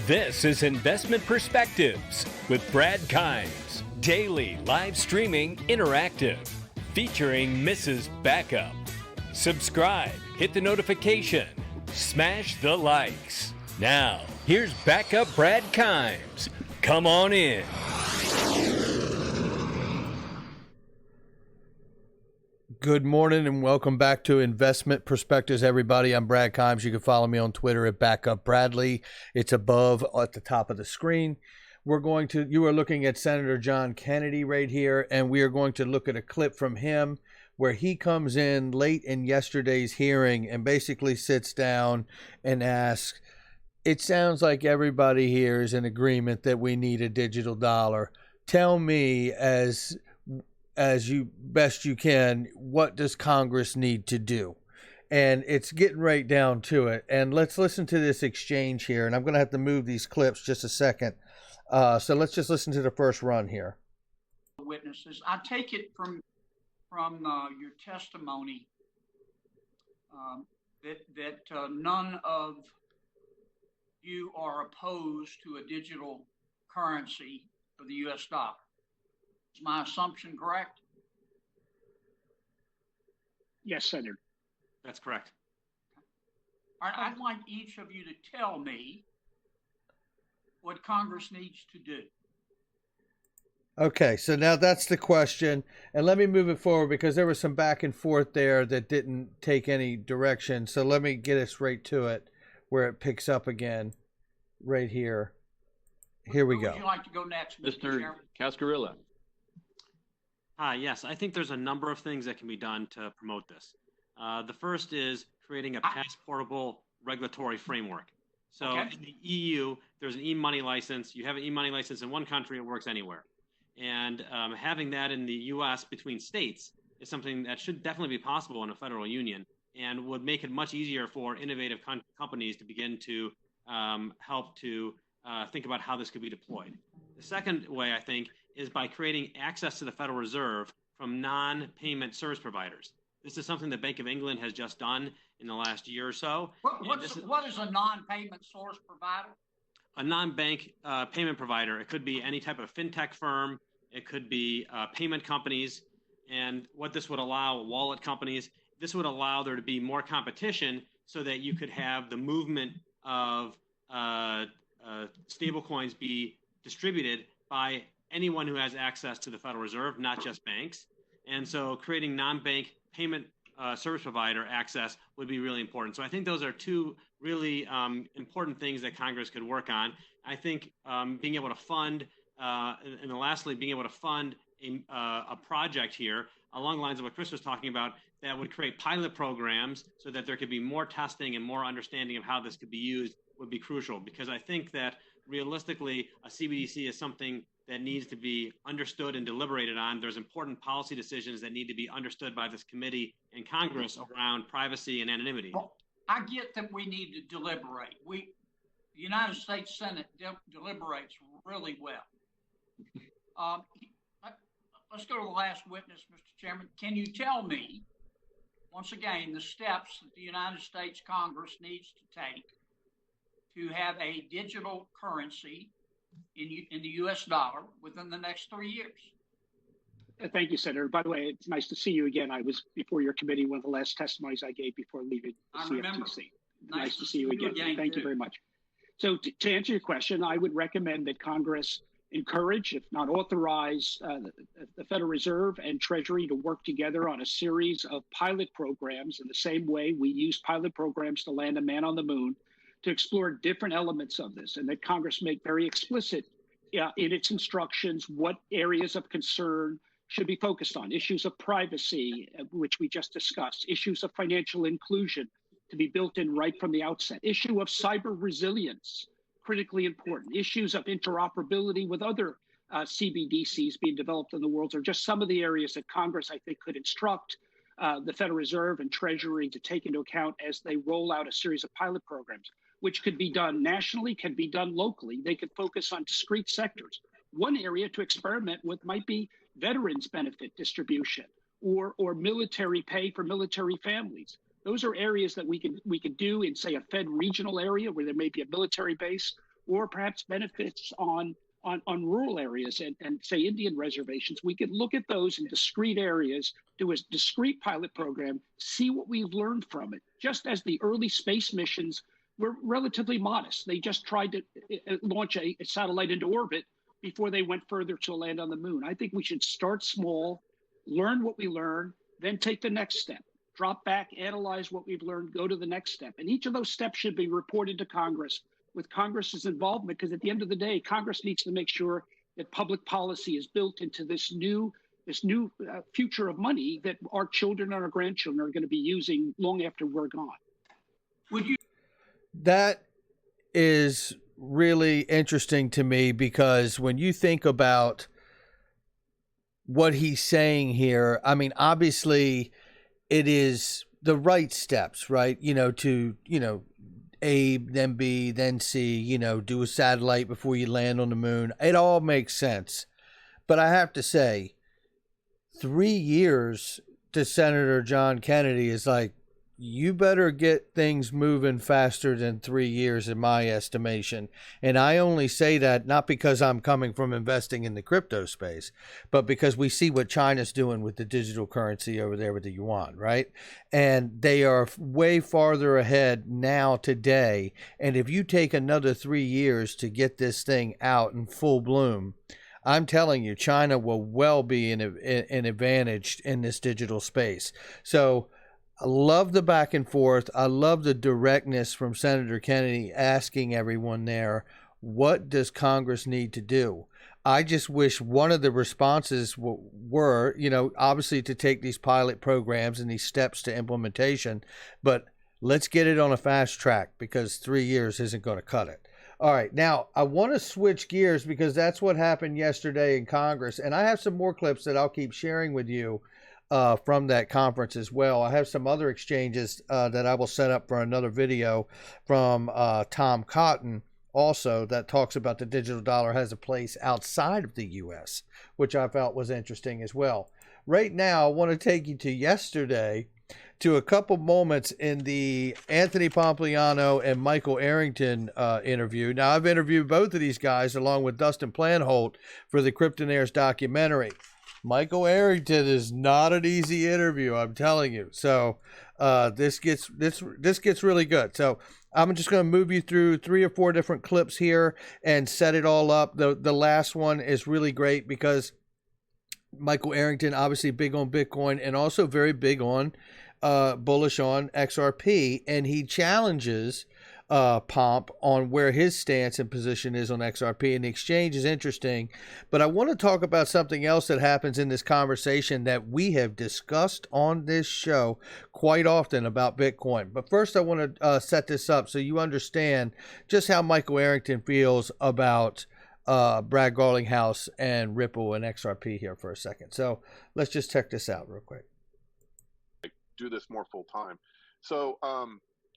This is Investment Perspectives with Brad Kimes. Daily live streaming interactive. Featuring Mrs. Backup. Subscribe, hit the notification, smash the likes. Now, here's Backup Brad Kimes. Come on in. Good morning and welcome back to Investment Perspectives, everybody. I'm Brad Kimes. You can follow me on Twitter at Backup Bradley. It's above at the top of the screen. You are looking at Senator John Kennedy right here, and we are going to look at a clip from him where he comes in late in yesterday's hearing and basically sits down and asks, it sounds like everybody here is in agreement that we need a digital dollar. Tell me, as you best you can, what does Congress need to do? And it's getting right down to it. And let's listen to this exchange here. And I'm going to have to move these clips just a second. So let's just listen to the first run here. Witnesses, I take it from your testimony that none of you are opposed to a digital currency of the U.S. dollar. Is my assumption correct? Yes, Senator. That's correct. All right, I'd like each of you to tell me what Congress needs to do. Okay, so now that's the question. And let me move it forward because there was some back and forth there that didn't take any direction. So let me get us right to it where it picks up again right here. Here we go. Would you like to go next, Mr. Chairman? Cascarilla. Yes, I think there's a number of things that can be done to promote this. The first is creating a passportable regulatory framework. So in the EU, there's an e-money license. You have an e-money license in one country, it works anywhere. And having that in the U.S. between states is something that should definitely be possible in a federal union and would make it much easier for innovative companies to begin to help to think about how this could be deployed. The second way, I think, is by creating access to the Federal Reserve from non-payment service providers. This is something the Bank of England has just done in the last year or so. What is a non-payment source provider? A non-bank payment provider. It could be any type of fintech firm. It could be payment companies. And what this would allow, wallet companies, this would allow there to be more competition so that you could have the movement of stable coins be distributed by anyone who has access to the Federal Reserve, not just banks. And so creating non-bank payment service provider access would be really important. So I think those are two really important things that Congress could work on. I think being able to fund, and then lastly, being able to fund a project here along the lines of what Chris was talking about that would create pilot programs so that there could be more testing and more understanding of how this could be used would be crucial, because I think that realistically, a CBDC is something that needs to be understood and deliberated on. There's important policy decisions that need to be understood by this committee and Congress around privacy and anonymity. Well, I get that we need to deliberate. The United States Senate deliberates really well. Let's go to the last witness, Mr. Chairman. Can you tell me, once again, the steps that the United States Congress needs to take to have a digital currency in the U.S. dollar within the next 3 years? Thank you, Senator. By the way, it's nice to see you again. I was before your committee, one of the last testimonies I gave before leaving the CFTC. Nice to see you again. Thank you very much. So to answer your question, I would recommend that Congress encourage, if not authorize, the Federal Reserve and Treasury to work together on a series of pilot programs in the same way we used pilot programs to land a man on the moon, to explore different elements of this, and that Congress make very explicit in its instructions what areas of concern should be focused on. Issues of privacy, which we just discussed, issues of financial inclusion to be built in right from the outset, issue of cyber resilience, critically important, issues of interoperability with other CBDCs being developed in the world are just some of the areas that Congress, I think, could instruct the Federal Reserve and Treasury to take into account as they roll out a series of pilot programs, which could be done nationally, can be done locally. They could focus on discrete sectors. One area to experiment with might be veterans benefit distribution or military pay for military families. Those are areas that we could do in, say, a Fed regional area where there may be a military base, or perhaps benefits on rural areas and say Indian reservations. We could look at those in discrete areas, do a discrete pilot program, see what we've learned from it. Just as the early space missions were relatively modest. They just tried to launch a satellite into orbit before they went further to land on the moon. I think we should start small, learn what we learn, then take the next step. Drop back, analyze what we've learned, go to the next step. And each of those steps should be reported to Congress with Congress's involvement, because at the end of the day, Congress needs to make sure that public policy is built into this new future of money that our children and our grandchildren are going to be using long after we're gone. Would you? That is really interesting to me, because when you think about what he's saying here, I mean, obviously it is the right steps, right? A, then B, then C, do a satellite before you land on the moon. It all makes sense. But I have to say, 3 years to Senator John Kennedy is like, you better get things moving faster than 3 years in my estimation. And I only say that not because I'm coming from investing in the crypto space, but because we see what China's doing with the digital currency over there with the yuan, right? And they are way farther ahead now today. And if you take another 3 years to get this thing out in full bloom, I'm telling you, China will well be an advantage in this digital space. So I love the back and forth. I love the directness from Senator Kennedy asking everyone there, what does Congress need to do? I just wish one of the responses were, obviously to take these pilot programs and these steps to implementation, but let's get it on a fast track, because 3 years isn't going to cut it. All right, now I want to switch gears, because that's what happened yesterday in Congress, and I have some more clips that I'll keep sharing with you from that conference as well. I have some other exchanges that I will set up for another video from Tom Cotton also, that talks about the digital dollar has a place outside of the U.S., which I felt was interesting as well. Right now, I want to take you to yesterday, to a couple moments in the Anthony Pompliano and Michael Arrington interview. Now, I've interviewed both of these guys along with Dustin Planholt for the Kryptonaires documentary. Michael Arrington is not an easy interview, I'm telling you. So this gets really good. So I'm just going to move you through 3 or 4 different clips here and set it all up. The last one is really great, because Michael Arrington, obviously big on Bitcoin and also very big on bullish on XRP, and he challenges Pomp on where his stance and position is on XRP, and the exchange is interesting. But I want to talk about something else that happens in this conversation that we have discussed on this show quite often about Bitcoin. But first, I want to set this up so you understand just how Michael Arrington feels about Brad Garlinghouse and Ripple and XRP here for a second. So let's just check this out real quick. Do this more full time. So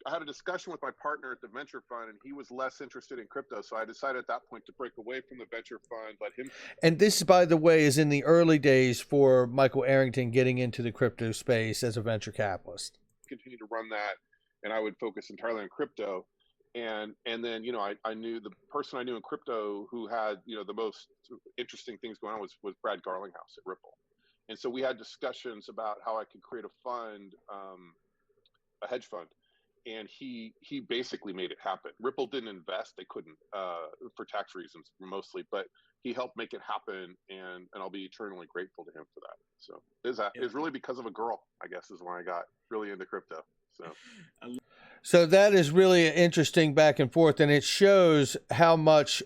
I had a discussion with my partner at the venture fund, and he was less interested in crypto. So I decided at that point to break away from the venture fund, let him. And this, by the way, is in the early days for Michael Arrington getting into the crypto space as a venture capitalist. Continue to run that, and I would focus entirely on crypto. And then, I knew the person I knew in crypto who had, the most interesting things going on was Brad Garlinghouse at Ripple. And so we had discussions about how I could create a fund, a hedge fund. And he basically made it happen. Ripple didn't invest; they couldn't for tax reasons mostly. But he helped make it happen, and I'll be eternally grateful to him for that. So it was really because of a girl, I guess, is when I got really into crypto. So that is really interesting back and forth, and it shows how much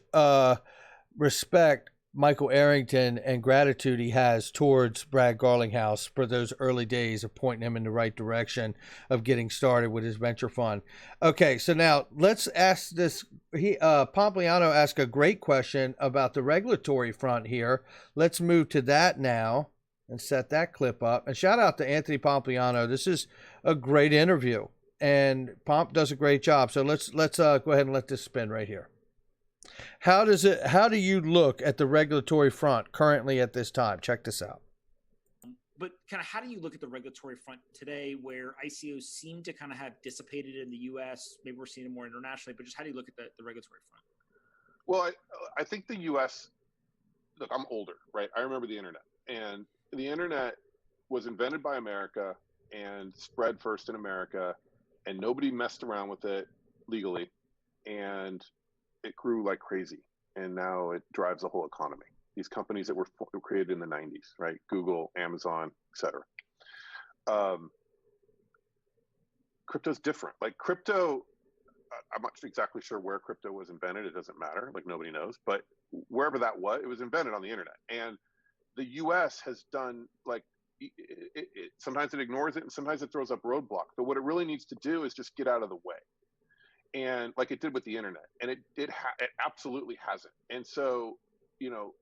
respect Michael Arrington and gratitude he has towards Brad Garlinghouse for those early days of pointing him in the right direction of getting started with his venture fund. Okay, so now let's ask this. Pompliano asked a great question about the regulatory front here. Let's move to that now and set that clip up. And shout out to Anthony Pompliano. This is a great interview, and Pomp does a great job. So let's go ahead and let this spin right here. How do you look at the regulatory front currently at this time? Check this out. But kind of how do you look at the regulatory front today, where ICOs seem to kind of have dissipated in the U.S.? Maybe we're seeing it more internationally, but just how do you look at the regulatory front? Well, I think the U.S. Look, I'm older, right? I remember the internet, and the internet was invented by America and spread first in America, and nobody messed around with it legally, and it grew like crazy, and now it drives the whole economy. These companies that were created in the 90s, right? Google, Amazon, etc. Crypto's different. Like crypto, I'm not exactly sure where crypto was invented. It doesn't matter. Like nobody knows. But wherever that was, it was invented on the internet. And the U.S. has done like, sometimes it ignores it and sometimes it throws up roadblocks. But what it really needs to do is just get out of the way. And like it did with the internet. And it absolutely hasn't. And so, you know,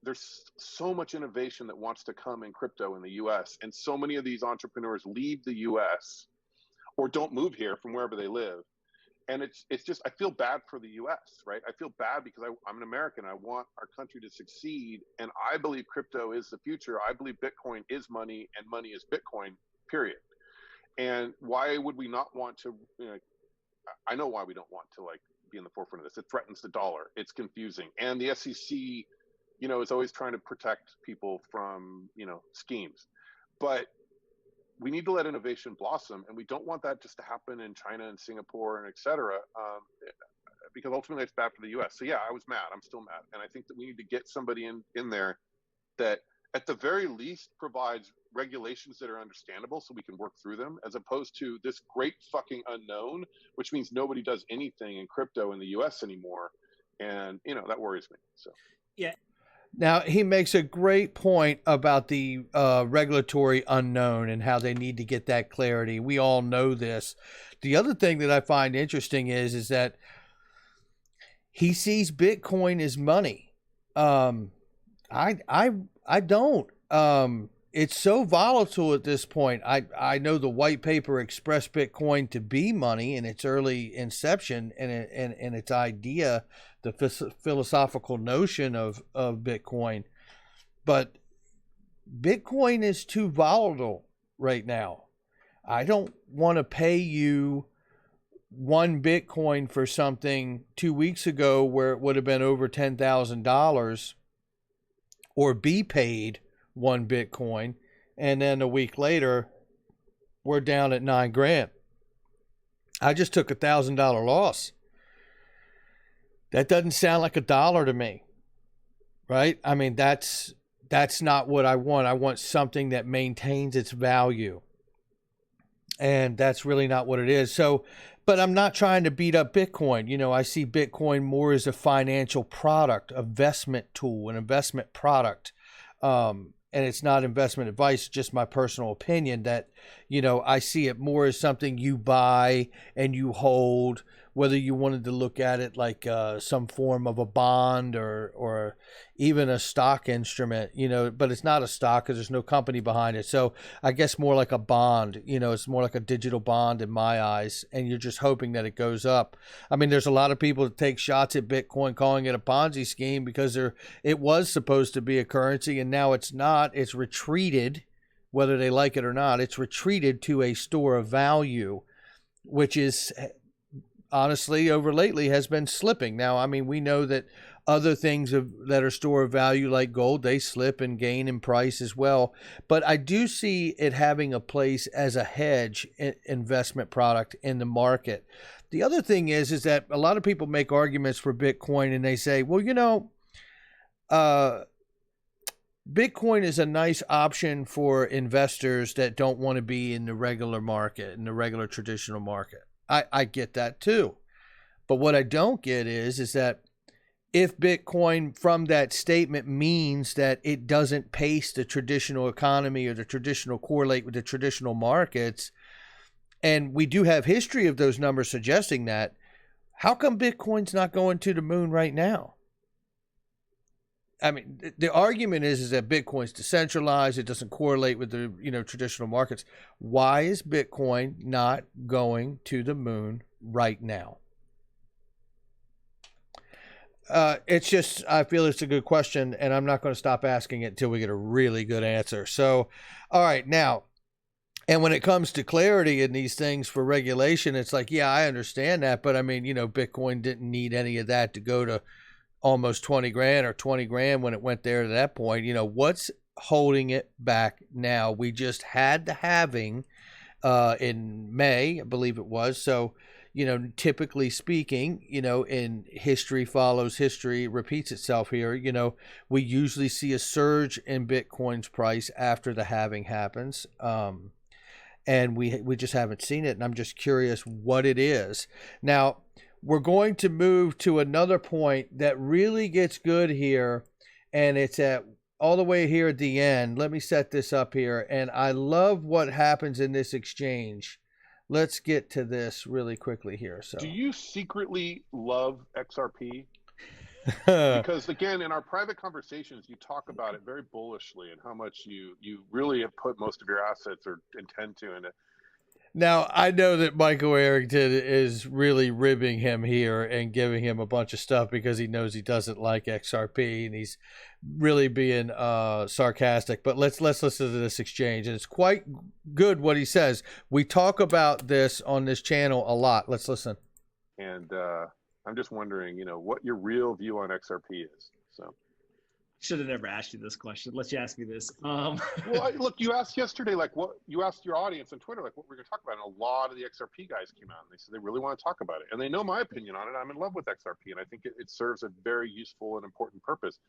there's so much innovation that wants to come in crypto in the U.S. And so many of these entrepreneurs leave the U.S. or don't move here from wherever they live. And it's just, I feel bad for the U.S., right? I feel bad because I'm an American. I want our country to succeed. And I believe crypto is the future. I believe Bitcoin is money and money is Bitcoin, period. And why would we not want to, you know, I know why we don't want to like be in the forefront of this. It threatens the dollar. It's confusing. And the SEC, you know, is always trying to protect people from, you know, schemes. But we need to let innovation blossom, and we don't want that just to happen in China and Singapore and et cetera, because ultimately it's bad for the U.S. So yeah, I was mad. I'm still mad. And I think that we need to get somebody in there that at the very least provides regulations that are understandable so we can work through them, as opposed to this great fucking unknown, which means nobody does anything in crypto in the U.S. anymore. And, you know, that worries me. So yeah. Now, he makes a great point about the regulatory unknown and how they need to get that clarity. We all know this. The other thing that I find interesting is that he sees Bitcoin as money. I don't. It's so volatile at this point. I know the white paper expressed Bitcoin to be money in its early inception and its idea, the philosophical notion of Bitcoin. But Bitcoin is too volatile right now. I don't want to pay you one Bitcoin for something 2 weeks ago where it would have been over $10,000, or be paid one Bitcoin, and then a week later we're down at $9,000. I just took $1,000 loss. That doesn't sound like $1 to me, right? I mean, that's not what I want. I want something that maintains its value, and that's really not what it is. So, but I'm not trying to beat up Bitcoin. You know, I see Bitcoin more as a financial product, a investment tool, an investment product. And it's not investment advice, just my personal opinion that, you know, I see it more as something you buy and you hold, whether you wanted to look at it like some form of a bond or even a stock instrument, you know, but it's not a stock because there's no company behind it. So I guess more like a bond, you know, it's more like a digital bond in my eyes, and you're just hoping that it goes up. I mean, there's a lot of people that take shots at Bitcoin calling it a Ponzi scheme because it was supposed to be a currency and now it's not. It's retreated, whether they like it or not, it's retreated to a store of value, which is honestly over lately has been slipping. Now, I mean, we know that other things that are store of value like gold, they slip and gain in price as well. But I do see it having a place as a hedge investment product in the market. The other thing is that a lot of people make arguments for Bitcoin and they say, well, you know, Bitcoin is a nice option for investors that don't want to be in the regular market, in the regular traditional market. I get that too. But what I don't get is that if Bitcoin from that statement means that it doesn't pace the traditional economy or the traditional correlate with the traditional markets, and we do have history of those numbers suggesting that, how come Bitcoin's not going to the moon right now? I mean, the argument is that Bitcoin's decentralized. It doesn't correlate with the, you know, traditional markets. Why is Bitcoin not going to the moon right now? It's just, I feel it's a good question, and I'm not going to stop asking it until we get a really good answer. So, all right, now, And when it comes to clarity in these things for regulation, it's like, yeah, I understand that. But I mean, Bitcoin didn't need any of that to go to almost 20 grand or 20 grand when it went there to that point. What's holding it back now? We just had the halving in May, I believe it was. So, typically speaking, in history follows history, repeats itself here. We usually see a surge in Bitcoin's price after the halving happens. And we just haven't seen it. And I'm just curious what it is. Now, we're going to move to another point that really gets good here. And it's at all the way here at the end. Let me set this up here. And I love what happens in this exchange. Let's get to this really quickly here. So, do you secretly love XRP? Because again, in our private conversations, you talk about it very bullishly and how much you really have put most of your assets or intend to in it. Now, I know that Michael Arrington is really ribbing him here and giving him a bunch of stuff because he knows he doesn't like XRP, and he's really being sarcastic. But let's listen to this exchange, and it's quite good what he says. We talk about this on this channel a lot. Let's listen. And I'm just wondering, what your real view on XRP is. So, should have never asked you this question. Let you ask me this. Well, look, you asked yesterday, what you asked your audience on Twitter, what we're going to talk about. And a lot of the XRP guys came out and they said they really want to talk about it. And they know my opinion on it. I'm in love with XRP, and I think it serves a very useful and important purpose.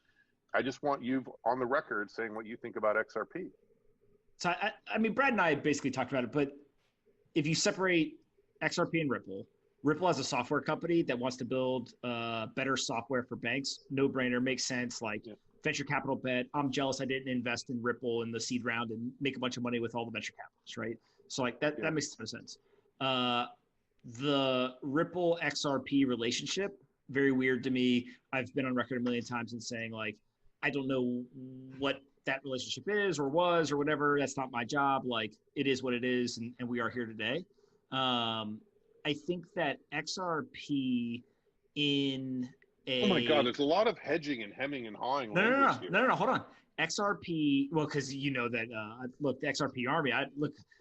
I just want you on the record saying what you think about XRP. So, I mean, Brad and I basically talked about it, but if you separate XRP and Ripple as a software company that wants to build better software for banks, no brainer, makes sense. Venture capital bet. I'm jealous I didn't invest in Ripple in the seed round and make a bunch of money with all the venture capitalists, right? So that makes a ton of sense. The Ripple XRP relationship, very weird to me. I've been on record a million times in saying I don't know what that relationship is or was or whatever. That's not my job. It is what it is, and we are here today. I think that XRP oh my God, there's a lot of hedging and hemming and hawing. No, hold on. XRP, well, because that, look, the XRP army,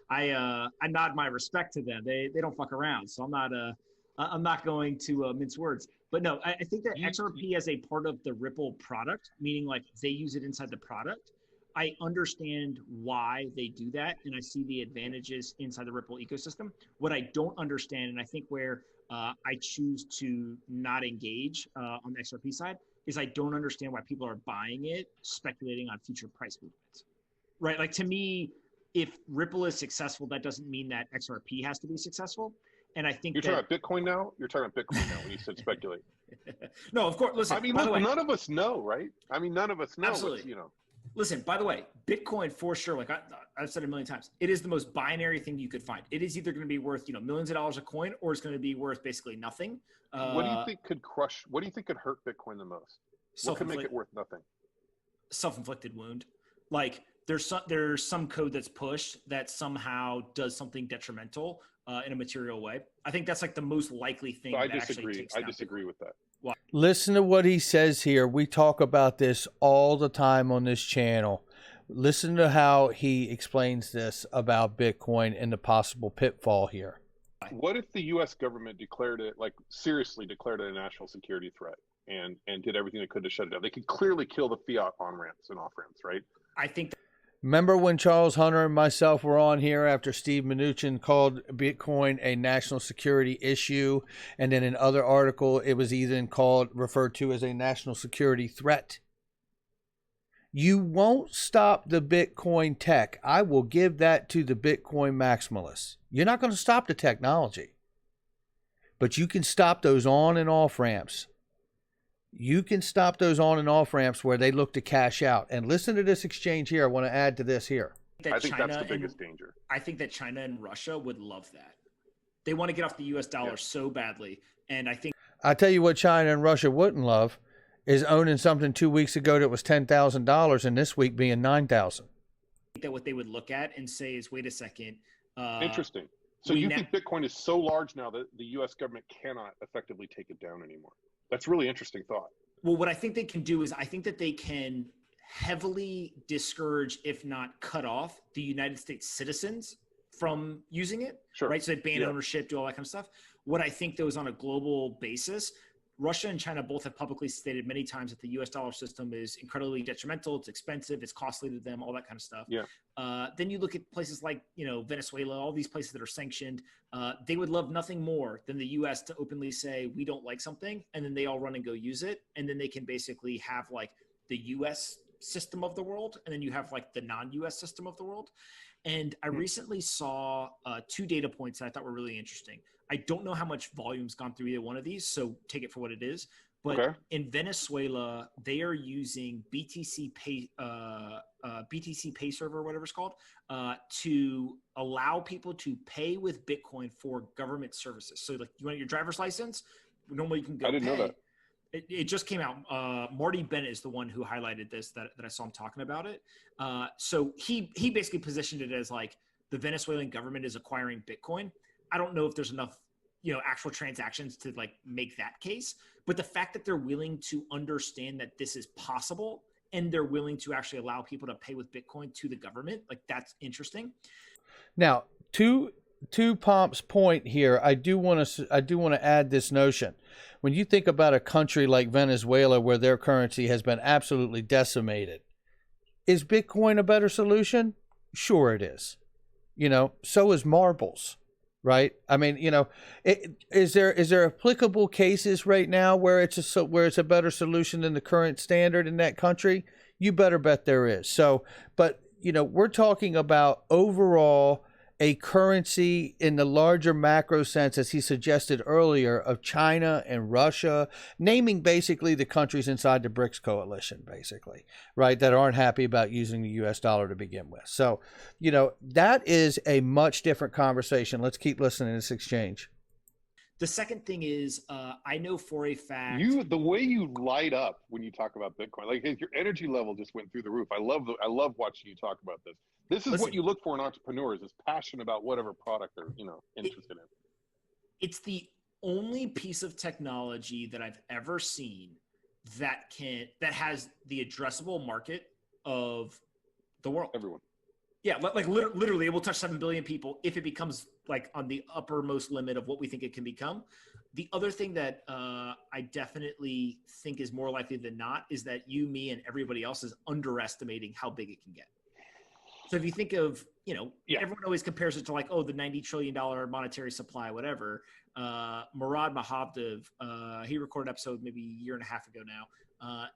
I nod my respect to them. They don't fuck around. So I'm not going to mince words. But no, I think that XRP as a part of the Ripple product, meaning they use it inside the product, I understand why they do that, and I see the advantages inside the Ripple ecosystem. What I don't understand, and I think where I choose to not engage on the XRP side, is I don't understand why people are buying it, speculating on future price movements. Right? To me, if Ripple is successful, that doesn't mean that XRP has to be successful. And I think you're talking about Bitcoin now. You're talking about Bitcoin now when you said speculate. No, of course. Listen, I mean, none of us know, right? I mean, none of us know. Absolutely. Listen, by the way, Bitcoin for sure, I've said it a million times, it is the most binary thing you could find. It is either going to be worth, millions of dollars a coin, or it's going to be worth basically nothing. What do you think could what do you think could hurt Bitcoin the most? What could make it worth nothing? Self-inflicted wound. There's some code that's pushed that somehow does something detrimental in a material way. I think that's the most likely thing. So I disagree with that. Why? Listen to what he says here. We talk about this all the time on this channel. Listen to how he explains this about Bitcoin and the possible pitfall here. What if the U.S. government seriously declared it a national security threat and did everything they could to shut it down? They could clearly kill the fiat on-ramps and off-ramps, right? I think. Remember when Charles Hunter and myself were on here after Steve Mnuchin called Bitcoin a national security issue, and then in other article it was even referred to as a national security threat? You won't stop the Bitcoin tech. I will give that to the Bitcoin maximalists. You're not going to stop the technology, but you can stop those on and off ramps. You can stop those on and off ramps where they look to cash out. And listen to this exchange here. I want to add to this here. I think that's the biggest danger. I think that China and Russia would love that. They want to get off the U.S. dollar so badly. And I tell you what China and Russia wouldn't love is owning something 2 weeks ago that was $10,000 and this week being $9,000. That what they would look at and say is, wait a second. Interesting. So you think Bitcoin is so large now that the U.S. government cannot effectively take it down anymore? That's really interesting thought. Well, what I think they can do is I think that they can heavily discourage, if not cut off, the United States citizens from using it, Sure. right? So they ban ownership, do all that kind of stuff. What I think, though, is on a global basis, Russia and China both have publicly stated many times that the U.S. dollar system is incredibly detrimental. It's expensive. It's costly to them, all that kind of stuff. Yeah. Then you look at places like, Venezuela, all these places that are sanctioned. They would love nothing more than the U.S. to openly say, we don't like something, and then they all run and go use it. And then they can basically have like the U.S. system of the world, and then you have like the non-U.S. system of the world. And I recently saw 2 data points that I thought were really interesting. I don't know how much volume's gone through either one of these, so take it for what it is. But in Venezuela, they are using BTC Pay Server, whatever it's called, to allow people to pay with Bitcoin for government services. So, like, you want your driver's license? Normally, you can go. I didn't know that. It just came out. Marty Bennett is the one who highlighted this that I saw him talking about it. So he basically positioned it as like the Venezuelan government is acquiring Bitcoin. I don't know if there's enough, actual transactions to like make that case, but the fact that they're willing to understand that this is possible and they're willing to actually allow people to pay with Bitcoin to the government, like, that's interesting. Now, to Pomp's point here, I do want to add this notion. When you think about a country like Venezuela, where their currency has been absolutely decimated, is Bitcoin a better solution? Sure it is. So is marbles, right? I mean, is there applicable cases right now where it's a better solution than the current standard in that country? You better bet there is. So, but we're talking about overall a currency in the larger macro sense, as he suggested earlier, of China and Russia, naming basically the countries inside the BRICS coalition, basically, right, that aren't happy about using the U.S. dollar to begin with. So, that is a much different conversation. Let's keep listening to this exchange. The second thing is, I know for a fact the way you light up when you talk about Bitcoin, like your energy level just went through the roof. I love watching you talk about this. This is what you look for in entrepreneurs: is passion about whatever product they're interested in. It's the only piece of technology that I've ever seen that has the addressable market of the world. Everyone. Yeah, like literally, it will touch 7 billion people if it becomes like on the uppermost limit of what we think it can become. The other thing that I definitely think is more likely than not is that you, me, and everybody else is underestimating how big it can get. So if you think of, everyone always compares it to like, the $90 trillion monetary supply, whatever. Murad Mahabdev, he recorded an episode maybe a year and a half ago now.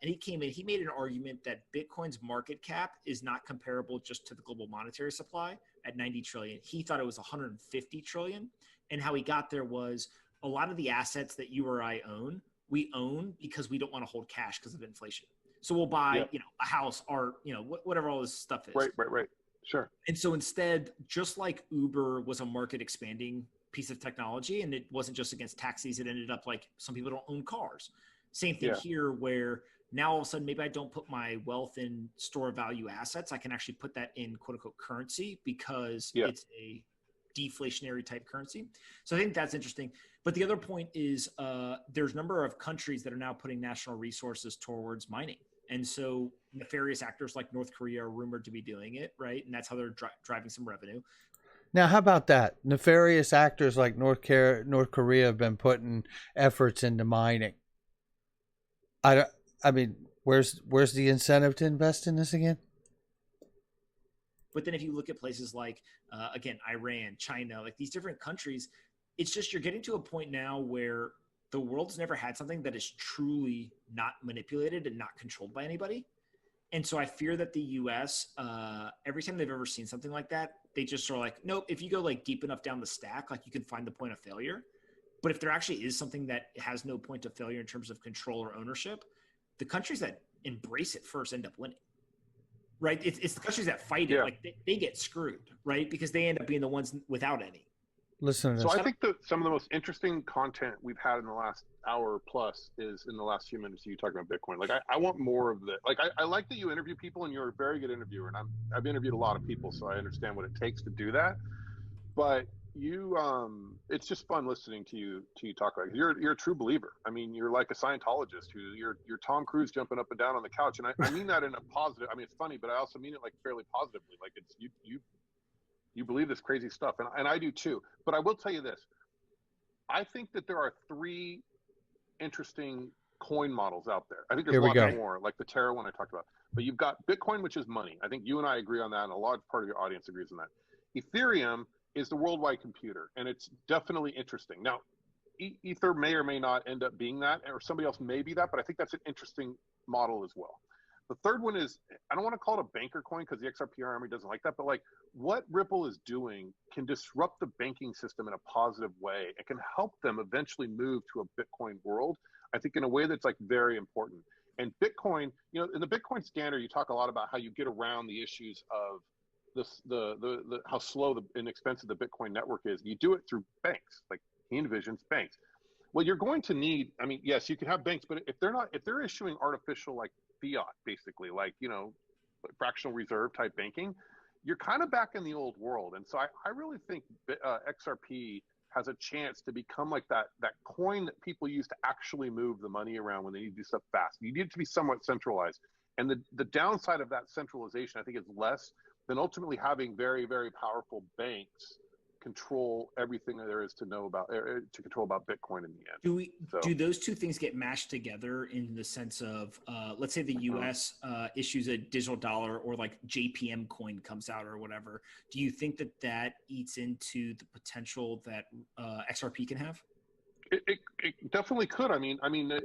And he made an argument that Bitcoin's market cap is not comparable just to the global monetary supply at 90 trillion. He thought it was 150 trillion. And how he got there was a lot of the assets that you or I own, we own because we don't want to hold cash because of inflation. So we'll buy, a house, art, whatever all this stuff is. Right. Sure. And so instead, just like Uber was a market expanding piece of technology, and it wasn't just against taxis, it ended up like some people don't own cars. Same thing here, where now all of a sudden, maybe I don't put my wealth in store of value assets. I can actually put that in quote unquote currency because it's a deflationary type currency. So I think that's interesting. But the other point is there's a number of countries that are now putting national resources towards mining. And so nefarious actors like North Korea are rumored to be doing it, right? And that's how they're driving some revenue. Now, how about that? Nefarious actors like North Korea have been putting efforts into mining. I mean, where's the incentive to invest in this again? But then if you look at places like, again, Iran, China, like these different countries, it's just you're getting to a point now where the world's never had something that is truly not manipulated and not controlled by anybody. And so I fear that the U.S., every time they've ever seen something like that, they just are like, nope, if you go like deep enough down the stack, like you can find the point of failure. But if there actually is something that has no point of failure in terms of control or ownership, the countries that embrace it first end up winning, right? It's the countries that fight it, like they get screwed, right? Because they end up being the ones without any. Listen to this. So I think that some of the most interesting content we've had in the last hour plus is in the last few minutes of you talking about Bitcoin. Like I want more of that. Like I like that you interview people, and you're a very good interviewer, and I've interviewed a lot of people, so I understand what it takes to do that. But you, it's just fun listening to you talk about it. You're a true believer. I mean, you're like a Scientologist who you're Tom Cruise jumping up and down on the couch, and I mean that in a positive. I mean, it's funny, but I also mean it like fairly positively. Like it's you You believe this crazy stuff, and I do too. But I will tell you this. I think that there are 3 interesting coin models out there. I think there's lots more, like the Terra one I talked about. But you've got Bitcoin, which is money. I think you and I agree on that, and a large part of your audience agrees on that. Ethereum is the worldwide computer, and it's definitely interesting. Now, Ether may or may not end up being that, or somebody else may be that, but I think that's an interesting model as well. The third one is, I don't want to call it a banker coin because the XRP Army doesn't like that, but like what Ripple is doing can disrupt the banking system in a positive way. It can help them eventually move to a Bitcoin world, I think in a way that's like very important. And Bitcoin, you know, in the Bitcoin scanner, you talk a lot about how you get around the issues of the how slow and inexpensive the Bitcoin network is. You do it through banks, like he envisions banks. Well, you're going to need, I mean, yes, you can have banks, but if they're issuing artificial like fiat, basically, like, you know, fractional reserve type banking, you're kind of back in the old world. And so I really think XRP has a chance to become like that coin that people use to actually move the money around when they need to do stuff fast. You need it to be somewhat centralized. And the downside of that centralization, I think, is less than ultimately having very, very powerful banks control everything there is to know about, to control about Bitcoin in the end. Do those two things get mashed together in the sense of, let's say the US issues a digital dollar, or like JPM coin comes out or whatever. Do you think that eats into the potential that XRP can have? It definitely could. I mean,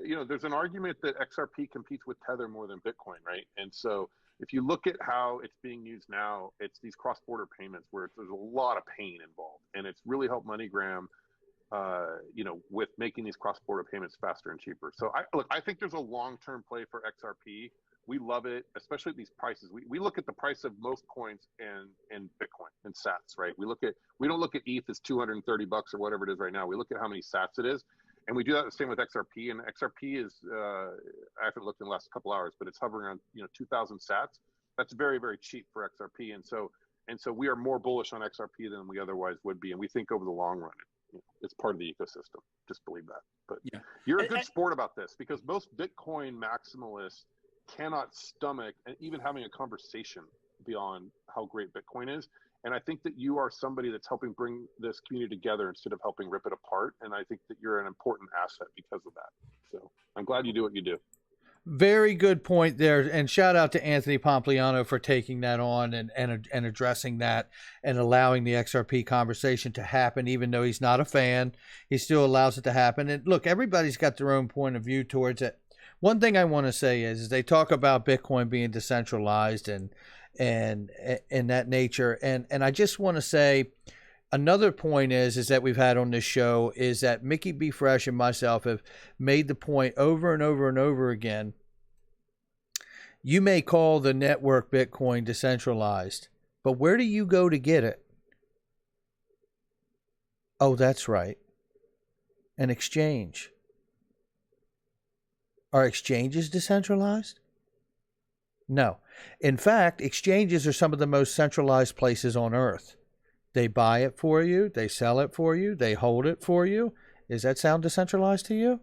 you know, there's an argument that XRP competes with Tether more than Bitcoin, right? And so if you look at how it's being used now, it's these cross-border payments where there's a lot of pain involved, and it's really helped MoneyGram, you know, with making these cross-border payments faster and cheaper. So I think there's a long-term play for XRP. We love it, especially at these prices. We look at the price of most coins in Bitcoin and Sats, right? We don't look at ETH as $230 or whatever it is right now. We look at how many Sats it is. And we do that the same with XRP, and XRP is, I haven't looked in the last couple hours, but it's hovering around, you know, 2,000 Sats. That's very, very cheap for XRP. And so we are more bullish on XRP than we otherwise would be. And we think over the long run, it's part of the ecosystem. Just believe that. But yeah, you're a good sport about this, because most Bitcoin maximalists cannot stomach and even having a conversation beyond how great Bitcoin is. And I think that you are somebody that's helping bring this community together instead of helping rip it apart. And I think that you're an important asset because of that. So I'm glad you do what you do. Very good point there. And shout out to Anthony Pompliano for taking that on and addressing that and allowing the XRP conversation to happen. Even though he's not a fan, he still allows it to happen. And look, everybody's got their own point of view towards it. One thing I want to say is they talk about Bitcoin being decentralized and that nature. And I just want to say another point is that we've had on this show is that Mickey B. Fresh and myself have made the point over and over and over again. You may call the network Bitcoin decentralized, but where do you go to get it? Oh, that's right. An exchange. Are exchanges decentralized? No. In fact, exchanges are some of the most centralized places on earth. They buy it for you. They sell it for you. They hold it for you. Does that sound decentralized to you?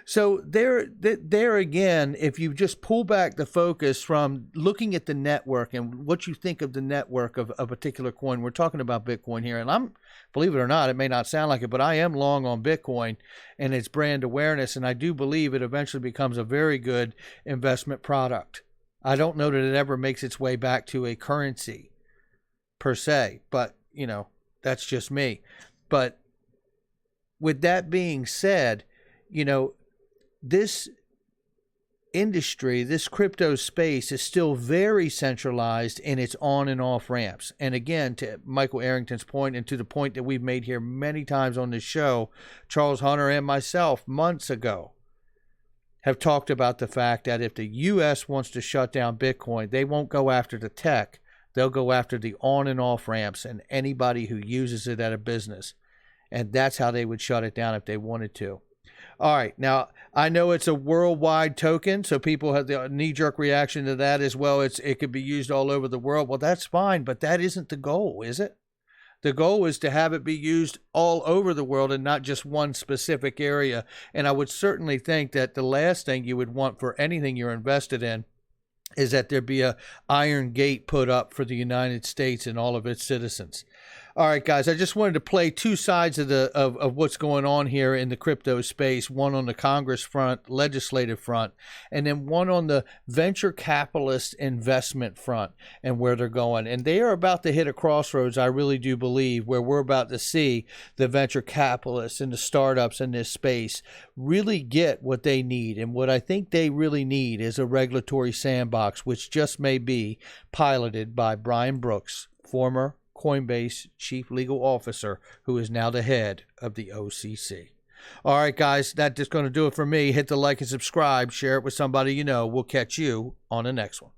So there again, if you just pull back the focus from looking at the network and what you think of the network of a particular coin, we're talking about Bitcoin here. And I'm, believe it or not, it may not sound like it, but I am long on Bitcoin and its brand awareness. And I do believe it eventually becomes a very good investment product. I don't know that it ever makes its way back to a currency per se, but you know, that's just me. But with that being said, you know, this industry, this crypto space is still very centralized in its on and off ramps. And again, to Michael Arrington's point and to the point that we've made here many times on this show, Charles Hunter and myself months ago have talked about the fact that if the U.S. wants to shut down Bitcoin, they won't go after the tech. They'll go after the on and off ramps and anybody who uses it at a business. And that's how they would shut it down if they wanted to. All right. Now, I know it's a worldwide token, so people have the knee-jerk reaction to that as well. It could be used all over the world. Well, that's fine, but that isn't the goal, is it? The goal is to have it be used all over the world and not just one specific area. And I would certainly think that the last thing you would want for anything you're invested in is that there be a iron gate put up for the United States and all of its citizens. All right, guys, I just wanted to play two sides of what's going on here in the crypto space, one on the Congress front, legislative front, and then one on the venture capitalist investment front and where they're going. And they are about to hit a crossroads, I really do believe, where we're about to see the venture capitalists and the startups in this space really get what they need. And what I think they really need is a regulatory sandbox, which just may be piloted by Brian Brooks, former Coinbase chief legal officer, who is now the head of the OCC. All right, guys, that's just going to do it for me. Hit the like and subscribe. Share it with somebody you know. We'll catch you on the next one.